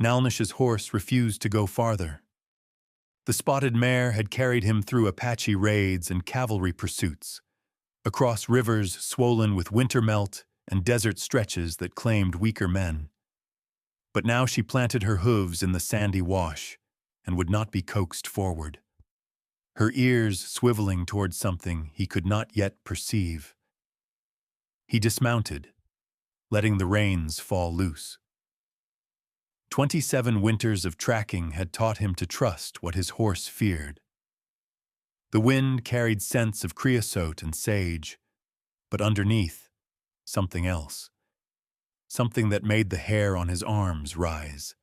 Nalnish's horse refused to go farther. The spotted mare had carried him through Apache raids and cavalry pursuits, across rivers swollen with winter melt and desert stretches that claimed weaker men. But now she planted her hooves in the sandy wash and would not be coaxed forward, her ears swiveling toward something he could not yet perceive. He dismounted, letting the reins fall loose. 27 winters of tracking had taught him to trust what his horse feared. The wind carried scents of creosote and sage, but underneath, something else. Something that made the hair on his arms rise.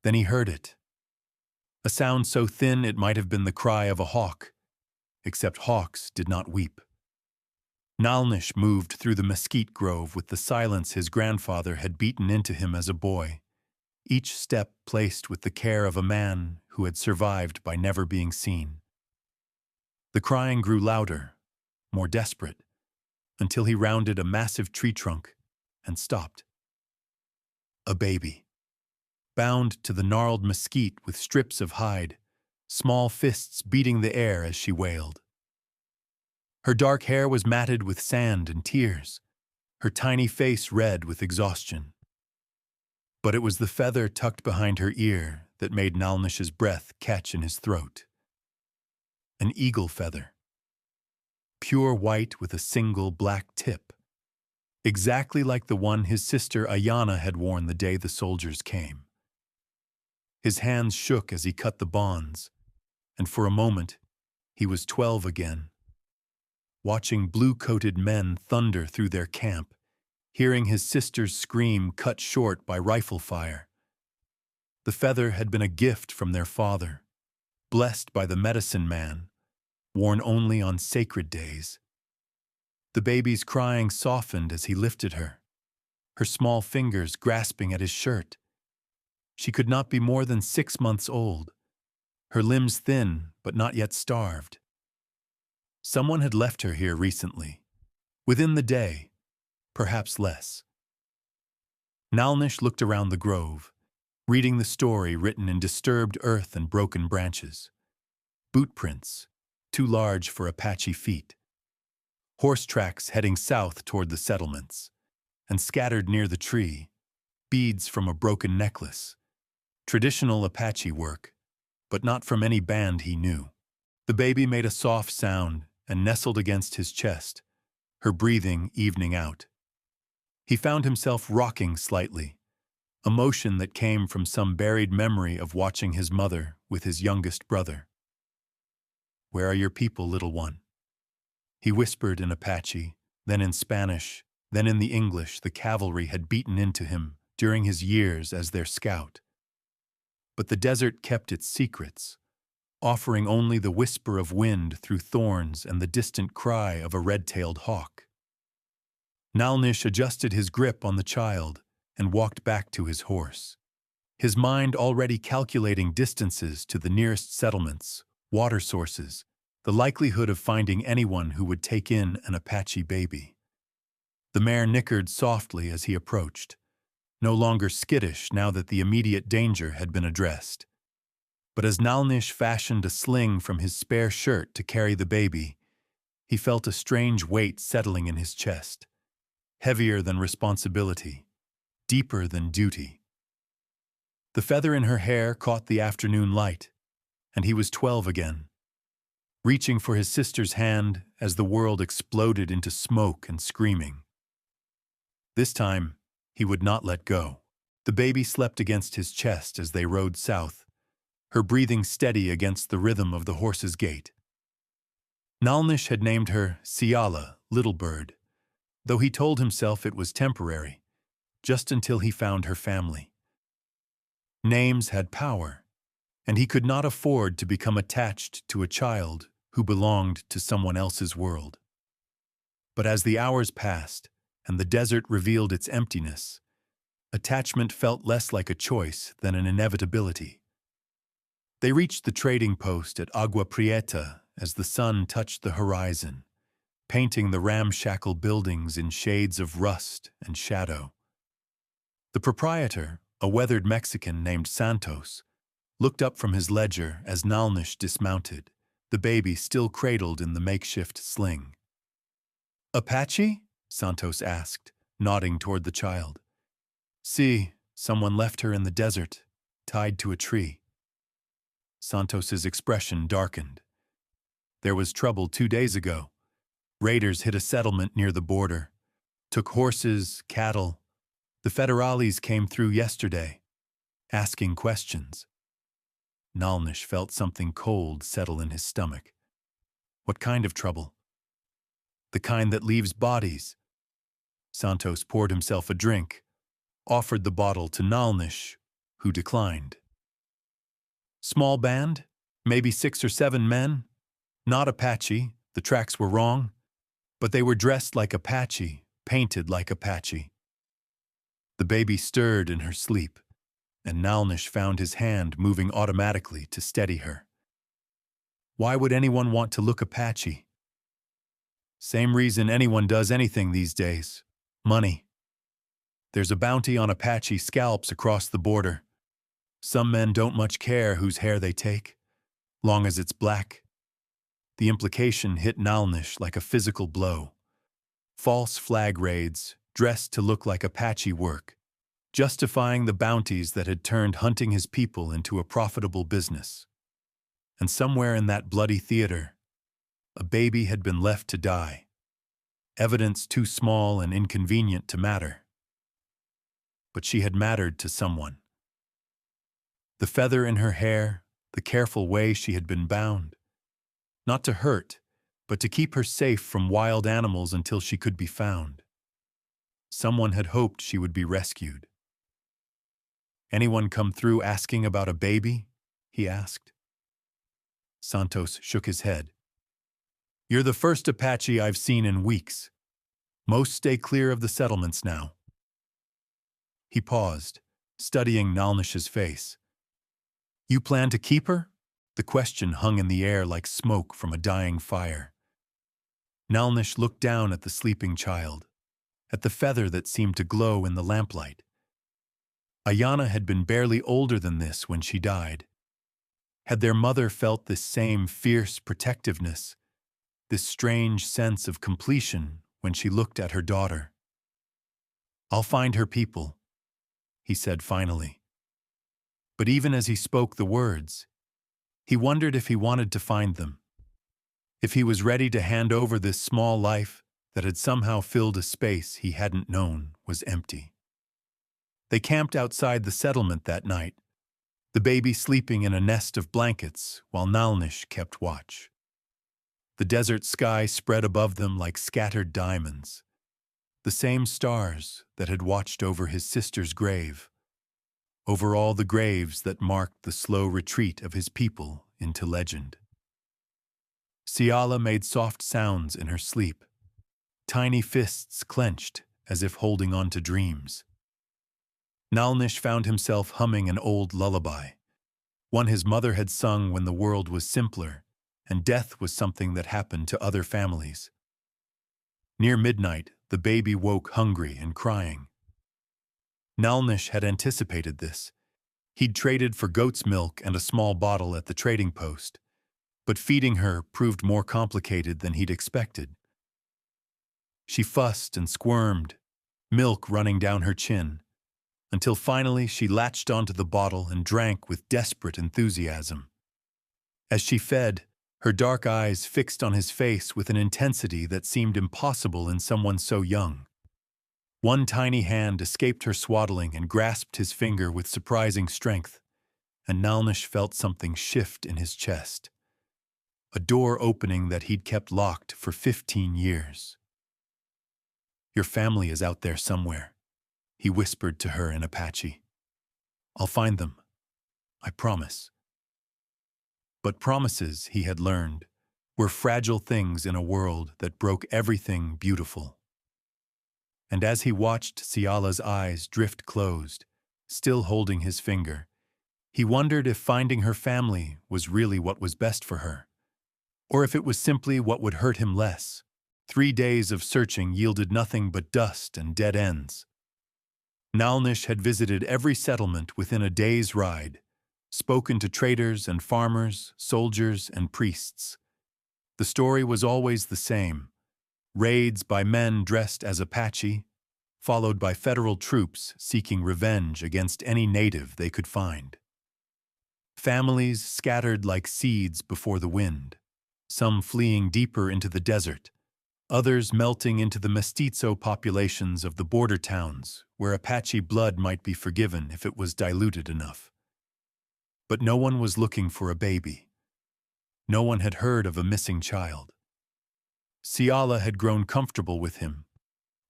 Then he heard it. A sound so thin it might have been the cry of a hawk, except hawks did not weep. Nalnish moved through the mesquite grove with the silence his grandfather had beaten into him as a boy, each step placed with the care of a man who had survived by never being seen. The crying grew louder, more desperate, until he rounded a massive tree trunk and stopped. A baby, bound to the gnarled mesquite with strips of hide, small fists beating the air as she wailed. Her dark hair was matted with sand and tears, her tiny face red with exhaustion. But it was the feather tucked behind her ear that made Nalnish's breath catch in his throat. An eagle feather, pure white with a single black tip, exactly like the one his sister Ayana had worn the day the soldiers came. His hands shook as he cut the bonds, and for a moment he was 12 again, watching blue-coated men thunder through their camp, hearing his sister's scream cut short by rifle fire. The feather had been a gift from their father, blessed by the medicine man, worn only on sacred days. The baby's crying softened as he lifted her, her small fingers grasping at his shirt. She could not be more than 6 months old, her limbs thin but not yet starved. Someone had left her here recently, within the day, perhaps less. Nalnish looked around the grove, reading the story written in disturbed earth and broken branches. Boot prints, too large for Apache feet. Horse tracks heading south toward the settlements, and scattered near the tree, beads from a broken necklace. Traditional Apache work, but not from any band he knew. The baby made a soft sound and nestled against his chest, her breathing evening out. He found himself rocking slightly, a motion that came from some buried memory of watching his mother with his youngest brother. "Where are your people, little one?" He whispered in Apache, then in Spanish, then in the English the cavalry had beaten into him during his years as their scout. But the desert kept its secrets, offering only the whisper of wind through thorns and the distant cry of a red-tailed hawk. Nalnish adjusted his grip on the child and walked back to his horse, his mind already calculating distances to the nearest settlements, water sources, the likelihood of finding anyone who would take in an Apache baby. The mare nickered softly as he approached, no longer skittish now that the immediate danger had been addressed. But as Nalnish fashioned a sling from his spare shirt to carry the baby, he felt a strange weight settling in his chest, heavier than responsibility, deeper than duty. The feather in her hair caught the afternoon light, and he was 12 again, reaching for his sister's hand as the world exploded into smoke and screaming. This time, he would not let go. The baby slept against his chest as they rode south, her breathing steady against the rhythm of the horse's gait. Nalnish had named her Siala, Little Bird, though he told himself it was temporary, just until he found her family. Names had power, and he could not afford to become attached to a child who belonged to someone else's world. But as the hours passed and the desert revealed its emptiness, attachment felt less like a choice than an inevitability. They reached the trading post at Agua Prieta as the sun touched the horizon, painting the ramshackle buildings in shades of rust and shadow. The proprietor, a weathered Mexican named Santos, looked up from his ledger as Nalnish dismounted, the baby still cradled in the makeshift sling. "Apache?" Santos asked, nodding toward the child. "See, someone left her in the desert, tied to a tree." Santos's expression darkened. There was trouble 2 days ago. Raiders hit a settlement near the border, took horses, cattle. The federales came through yesterday, asking questions. Nalnish felt something cold settle in his stomach. What kind of trouble? The kind that leaves bodies. Santos poured himself a drink, offered the bottle to Nalnish, who declined. "Small band? Maybe 6 or 7 men? Not Apache, the tracks were wrong. But they were dressed like Apache, painted like Apache." The baby stirred in her sleep, and Nalnish found his hand moving automatically to steady her. Why would anyone want to look Apache? Same reason anyone does anything these days: money. There's a bounty on Apache scalps across the border. Some men don't much care whose hair they take, long as it's black. The implication hit Nalnish like a physical blow. False flag raids, dressed to look like Apache work, justifying the bounties that had turned hunting his people into a profitable business. And somewhere in that bloody theater, a baby had been left to die. Evidence too small and inconvenient to matter. But she had mattered to someone. The feather in her hair, the careful way she had been bound. Not to hurt, but to keep her safe from wild animals until she could be found. Someone had hoped she would be rescued. "Anyone come through asking about a baby?" he asked. Santos shook his head. "You're the first Apache I've seen in weeks. Most stay clear of the settlements now." He paused, studying Nalnish's face. "You plan to keep her?" The question hung in the air like smoke from a dying fire. Nalnish looked down at the sleeping child, at the feather that seemed to glow in the lamplight. Ayana had been barely older than this when she died. Had their mother felt this same fierce protectiveness, this strange sense of completion when she looked at her daughter? "I'll find her people," he said finally. But even as he spoke the words, he wondered if he wanted to find them. If he was ready to hand over this small life that had somehow filled a space he hadn't known was empty. They camped outside the settlement that night, the baby sleeping in a nest of blankets while Nalnish kept watch. The desert sky spread above them like scattered diamonds, the same stars that had watched over his sister's grave, over all the graves that marked the slow retreat of his people into legend. Ciala made soft sounds in her sleep, tiny fists clenched as if holding on to dreams. Nalnish found himself humming an old lullaby, one his mother had sung when the world was simpler and death was something that happened to other families. Near midnight, the baby woke hungry and crying. Nalnish had anticipated this. He'd traded for goat's milk and a small bottle at the trading post, but feeding her proved more complicated than he'd expected. She fussed and squirmed, milk running down her chin, until finally she latched onto the bottle and drank with desperate enthusiasm. As she fed, her dark eyes fixed on his face with an intensity that seemed impossible in someone so young. One tiny hand escaped her swaddling and grasped his finger with surprising strength, and Nalnish felt something shift in his chest. A door opening that he'd kept locked for 15 years. "Your family is out there somewhere," he whispered to her in Apache. "I'll find them. I promise." But promises, he had learned, were fragile things in a world that broke everything beautiful. And as he watched Ciala's eyes drift closed, still holding his finger, he wondered if finding her family was really what was best for her, or if it was simply what would hurt him less. 3 days of searching yielded nothing but dust and dead ends. Nalnish had visited every settlement within a day's ride, spoken to traders and farmers, soldiers and priests. The story was always the same: raids by men dressed as Apache, followed by federal troops seeking revenge against any native they could find. Families scattered like seeds before the wind, some fleeing deeper into the desert, others melting into the mestizo populations of the border towns where Apache blood might be forgiven if it was diluted enough. But no one was looking for a baby. No one had heard of a missing child. Ciala had grown comfortable with him,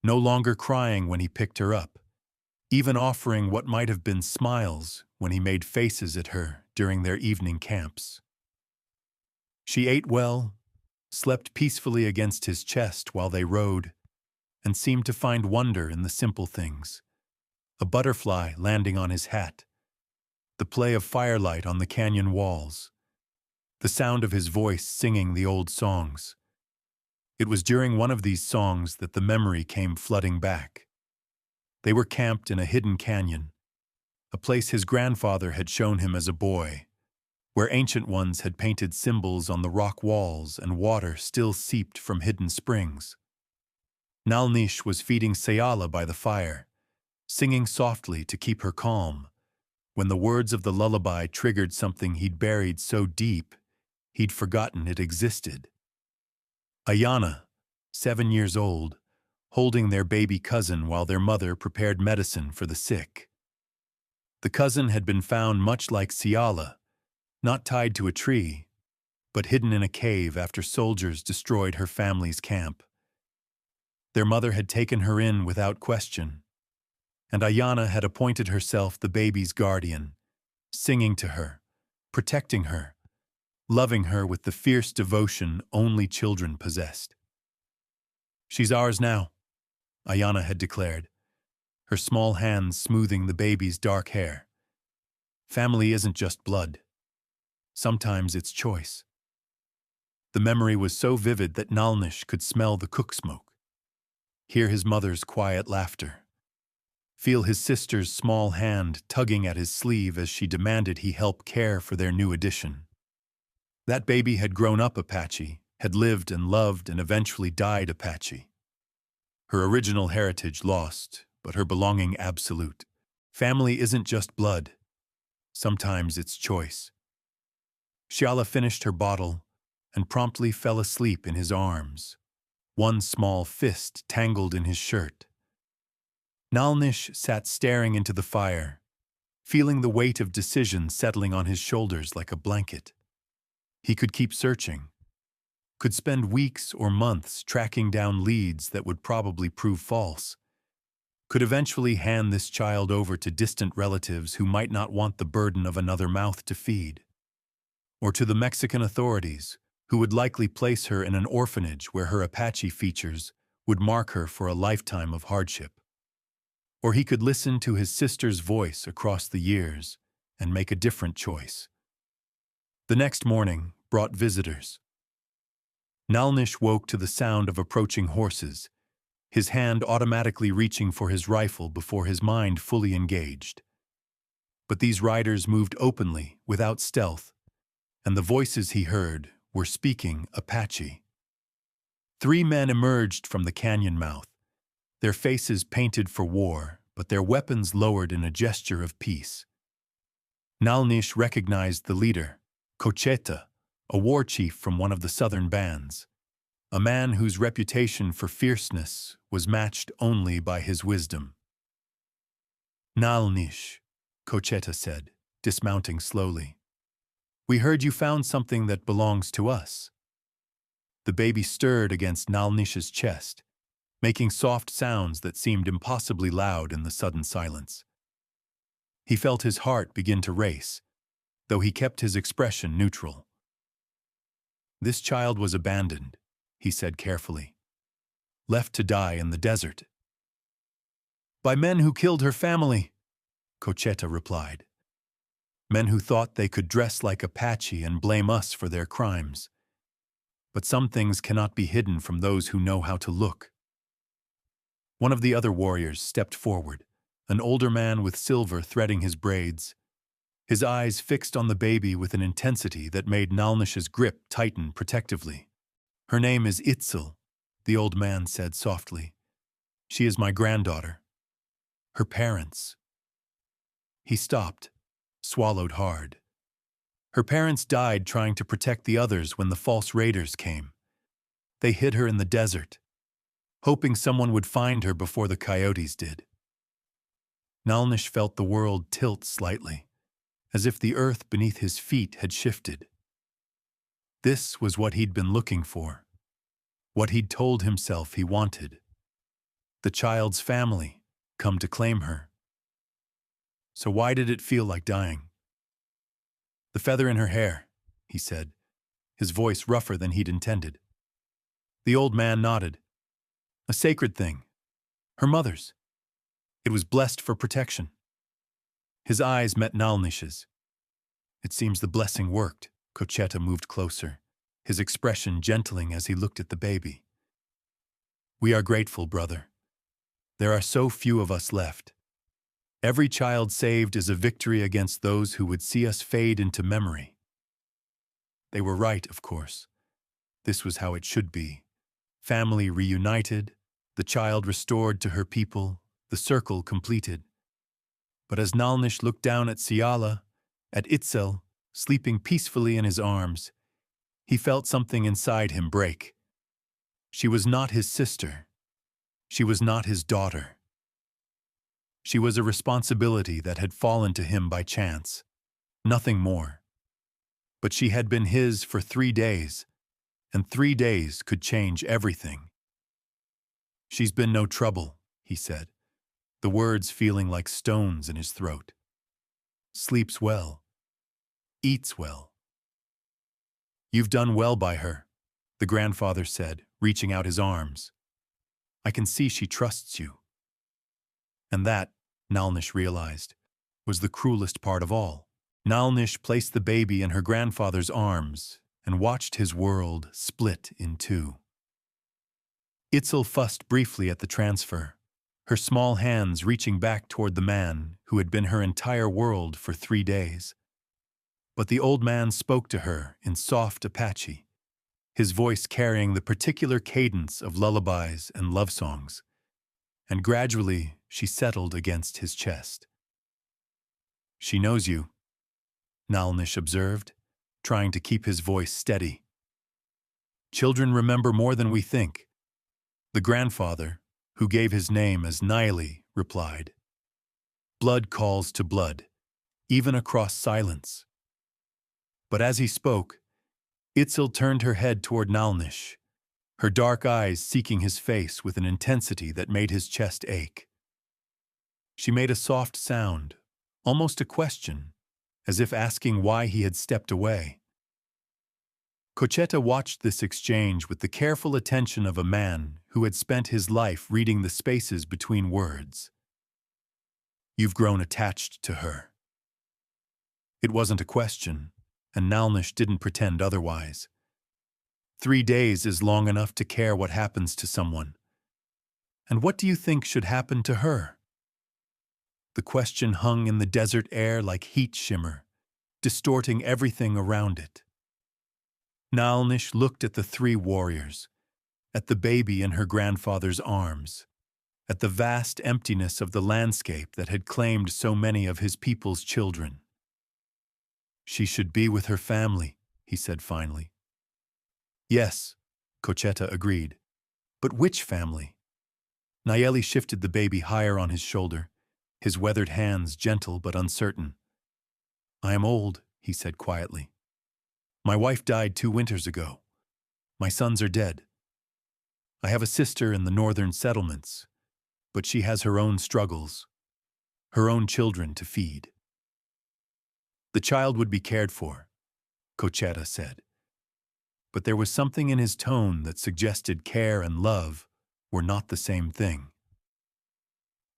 no longer crying when he picked her up, even offering what might have been smiles when he made faces at her during their evening camps. She ate well, slept peacefully against his chest while they rode, and seemed to find wonder in the simple things: a butterfly landing on his hat, the play of firelight on the canyon walls, the sound of his voice singing the old songs. It was during one of these songs that the memory came flooding back. They were camped in a hidden canyon, a place his grandfather had shown him as a boy, where ancient ones had painted symbols on the rock walls and water still seeped from hidden springs. Nalnish was feeding Ciala by the fire, singing softly to keep her calm, when the words of the lullaby triggered something he'd buried so deep he'd forgotten it existed. Ayana, 7 years old, holding their baby cousin while their mother prepared medicine for the sick. The cousin had been found much like Ciala, not tied to a tree, but hidden in a cave after soldiers destroyed her family's camp. Their mother had taken her in without question, and Ayana had appointed herself the baby's guardian, singing to her, protecting her, loving her with the fierce devotion only children possessed. "She's ours now," Ayana had declared, her small hands smoothing the baby's dark hair. "Family isn't just blood. Sometimes it's choice." The memory was so vivid that Nalnish could smell the cook smoke, hear his mother's quiet laughter, feel his sister's small hand tugging at his sleeve as she demanded he help care for their new addition. That baby had grown up Apache, had lived and loved and eventually died Apache. Her original heritage lost, but her belonging absolute. Family isn't just blood. Sometimes it's choice. Ciala finished her bottle and promptly fell asleep in his arms, one small fist tangled in his shirt. Nalnish sat staring into the fire, feeling the weight of decision settling on his shoulders like a blanket. He could keep searching, could spend weeks or months tracking down leads that would probably prove false, could eventually hand this child over to distant relatives who might not want the burden of another mouth to feed, or to the Mexican authorities, who would likely place her in an orphanage where her Apache features would mark her for a lifetime of hardship. Or he could listen to his sister's voice across the years and make a different choice. The next morning brought visitors. Nalnish woke to the sound of approaching horses, his hand automatically reaching for his rifle before his mind fully engaged. But these riders moved openly, without stealth, and the voices he heard were speaking Apache. 3 men emerged from the canyon mouth, their faces painted for war, but their weapons lowered in a gesture of peace. Nalnish recognized the leader, Cocheta, a war chief from one of the southern bands, a man whose reputation for fierceness was matched only by his wisdom. "Nalnish," Cocheta said, dismounting slowly. "We heard you found something that belongs to us." The baby stirred against Nalnish's chest, making soft sounds that seemed impossibly loud in the sudden silence. He felt his heart begin to race, though he kept his expression neutral. "This child was abandoned," he said carefully, "left to die in the desert." "By men who killed her family," Cocheta replied. "Men who thought they could dress like Apache and blame us for their crimes. But some things cannot be hidden from those who know how to look." One of the other warriors stepped forward, an older man with silver threading his braids, his eyes fixed on the baby with an intensity that made Nalnish's grip tighten protectively. "Her name is Itzel," the old man said softly. "She is my granddaughter. Her parents—" He stopped, swallowed hard. Her parents died trying to protect the others when the false raiders came. They hid her in the desert, hoping someone would find her before the coyotes did. Nalnish felt the world tilt slightly, as if the earth beneath his feet had shifted. This was what he'd been looking for, what he'd told himself he wanted. The child's family come to claim her. So why did it feel like dying? "The feather in her hair," he said, his voice rougher than he'd intended. The old man nodded. "A sacred thing. Her mother's. It was blessed for protection." His eyes met Nalnish's. "It seems the blessing worked." Cochetta moved closer, his expression gentling as he looked at the baby. "We are grateful, brother. There are so few of us left. Every child saved is a victory against those who would see us fade into memory." They were right, of course. This was how it should be. Family reunited, the child restored to her people, the circle completed. But as Nalnish looked down at Siala, at Itzel, sleeping peacefully in his arms, he felt something inside him break. She was not his sister. She was not his daughter. She was a responsibility that had fallen to him by chance, nothing more. But she had been his for 3 days, and 3 days could change everything. "She's been no trouble," he said, the words feeling like stones in his throat. "Sleeps well. Eats well." "You've done well by her," the grandfather said, reaching out his arms. "I can see she trusts you." And that, Nalnish realized, was the cruelest part of all. Nalnish placed the baby in her grandfather's arms and watched his world split in two. Itzel fussed briefly at the transfer, her small hands reaching back toward the man who had been her entire world for 3 days. But the old man spoke to her in soft Apache, his voice carrying the particular cadence of lullabies and love songs, and gradually she settled against his chest. "She knows you," Nalnish observed, trying to keep his voice steady. "Children remember more than we think." The grandfather, who gave his name as Niley, replied, "Blood calls to blood, even across silence." But as he spoke, Itzel turned her head toward Nalnish, her dark eyes seeking his face with an intensity that made his chest ache. She made a soft sound, almost a question, as if asking why he had stepped away. Cochetta watched this exchange with the careful attention of a man who had spent his life reading the spaces between words. "You've grown attached to her." It wasn't a question, and Nalnish didn't pretend otherwise. 3 days is long enough to care what happens to someone. And what do you think should happen to her? The question hung in the desert air like heat shimmer, distorting everything around it. Nalnish looked at the 3 warriors, at the baby in her grandfather's arms, at the vast emptiness of the landscape that had claimed so many of his people's children. "She should be with her family," he said finally. "Yes," Cochetta agreed. "But which family?" Nayeli shifted the baby higher on his shoulder, his weathered hands gentle but uncertain. "I am old," he said quietly. "My wife died 2 winters ago. My sons are dead. I have a sister in the northern settlements, but she has her own struggles, her own children to feed." "The child would be cared for," Cochetta said. But there was something in his tone that suggested care and love were not the same thing.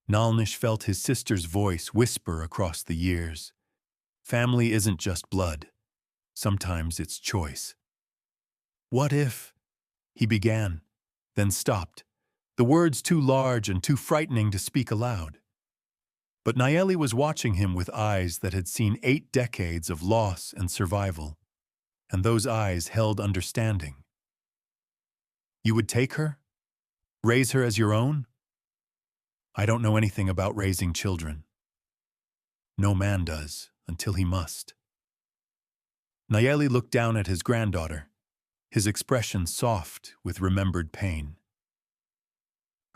Nalnish felt his sister's voice whisper across the years. Family isn't just blood. Sometimes it's choice. "What if—" he began, then stopped, the words too large and too frightening to speak aloud. But Nayeli was watching him with eyes that had seen 8 decades of loss and survival, and those eyes held understanding. You would take her? Raise her as your own? I don't know anything about raising children. No man does, until he must. Nayeli looked down at his granddaughter, his expression soft with remembered pain.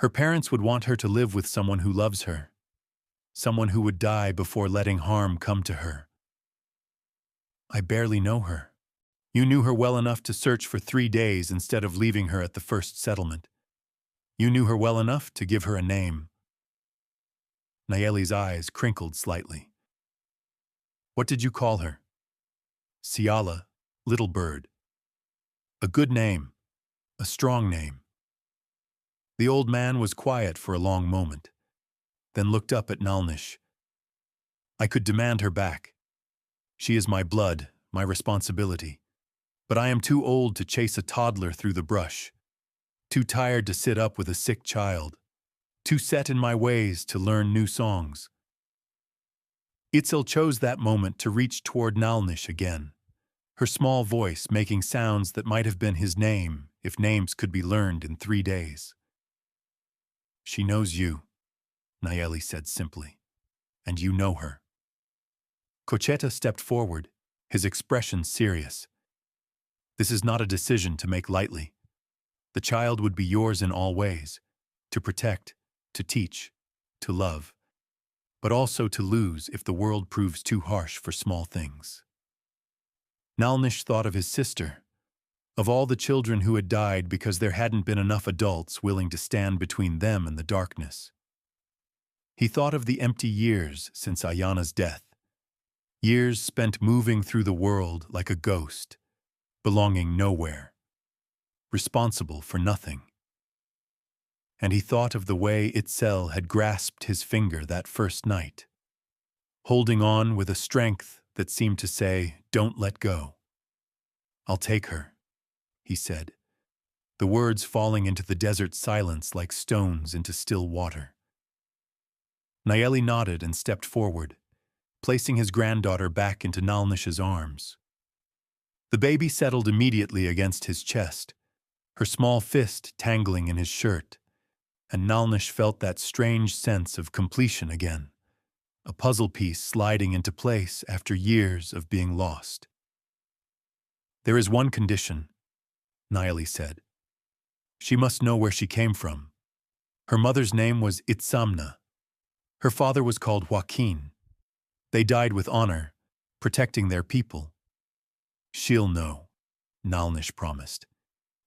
Her parents would want her to live with someone who loves her, someone who would die before letting harm come to her. I barely know her. You knew her well enough to search for 3 days instead of leaving her at the first settlement. You knew her well enough to give her a name. Nayeli's eyes crinkled slightly. What did you call her? Siala, little bird. A good name, a strong name. The old man was quiet for a long moment, then looked up at Nalnish. I could demand her back. She is my blood, my responsibility. But I am too old to chase a toddler through the brush, too tired to sit up with a sick child, too set in my ways to learn new songs. Itzel chose that moment to reach toward Nalnish again, her small voice making sounds that might have been his name if names could be learned in 3 days. She knows you, Nayeli said simply, and you know her. Cocheta stepped forward, his expression serious. This is not a decision to make lightly. The child would be yours in all ways, to protect, to teach, to love, but also to lose if the world proves too harsh for small things. Nalnish thought of his sister, of all the children who had died because there hadn't been enough adults willing to stand between them and the darkness. He thought of the empty years since Ayana's death, years spent moving through the world like a ghost, belonging nowhere, responsible for nothing. And he thought of the way Itzel had grasped his finger that first night, holding on with a strength that seemed to say, "Don't let go." "I'll take her," he said, the words falling into the desert silence like stones into still water. Nayeli nodded and stepped forward, placing his granddaughter back into Nalnish's arms. The baby settled immediately against his chest, her small fist tangling in his shirt, and Nalnish felt that strange sense of completion again, a puzzle piece sliding into place after years of being lost. "There is one condition," Nayeli said. "She must know where she came from. Her mother's name was Itzamna. Her father was called Joaquin. They died with honor, protecting their people. She'll know," Nalnish promised,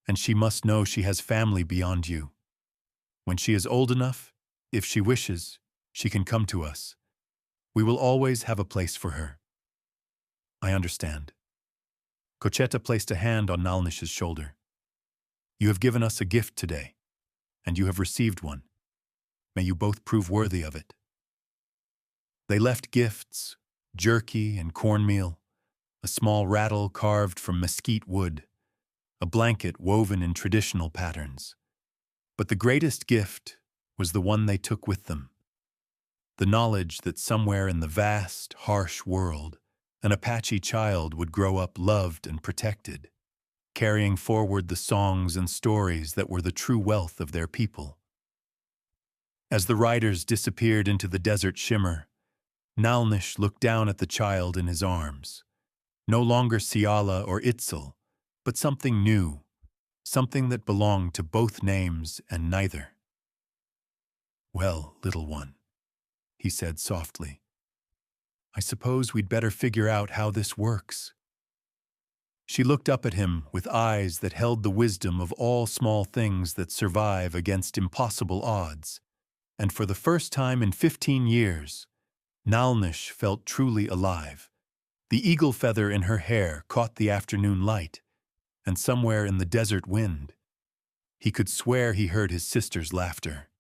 "and she must know she has family beyond you. When she is old enough, if she wishes, she can come to us. We will always have a place for her." "I understand." Cocheta placed a hand on Nalnish's shoulder. "You have given us a gift today, and you have received one. May you both prove worthy of it." They left gifts, jerky and cornmeal, a small rattle carved from mesquite wood, a blanket woven in traditional patterns. But the greatest gift was the one they took with them, the knowledge that somewhere in the vast, harsh world, an Apache child would grow up loved and protected, carrying forward the songs and stories that were the true wealth of their people. As the riders disappeared into the desert shimmer, Nalnish looked down at the child in his arms, no longer Siala or Itzel, but something new, something that belonged to both names and neither. "Well, little one," he said softly, "I suppose we'd better figure out how this works." She looked up at him with eyes that held the wisdom of all small things that survive against impossible odds, and for the first time in 15 years, Nalnish felt truly alive. The eagle feather in her hair caught the afternoon light, and somewhere in the desert wind, he could swear he heard his sister's laughter.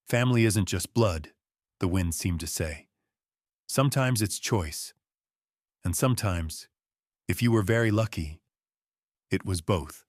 "Family isn't just blood," the wind seemed to say. "Sometimes it's choice, and sometimes, if you were very lucky, it was both."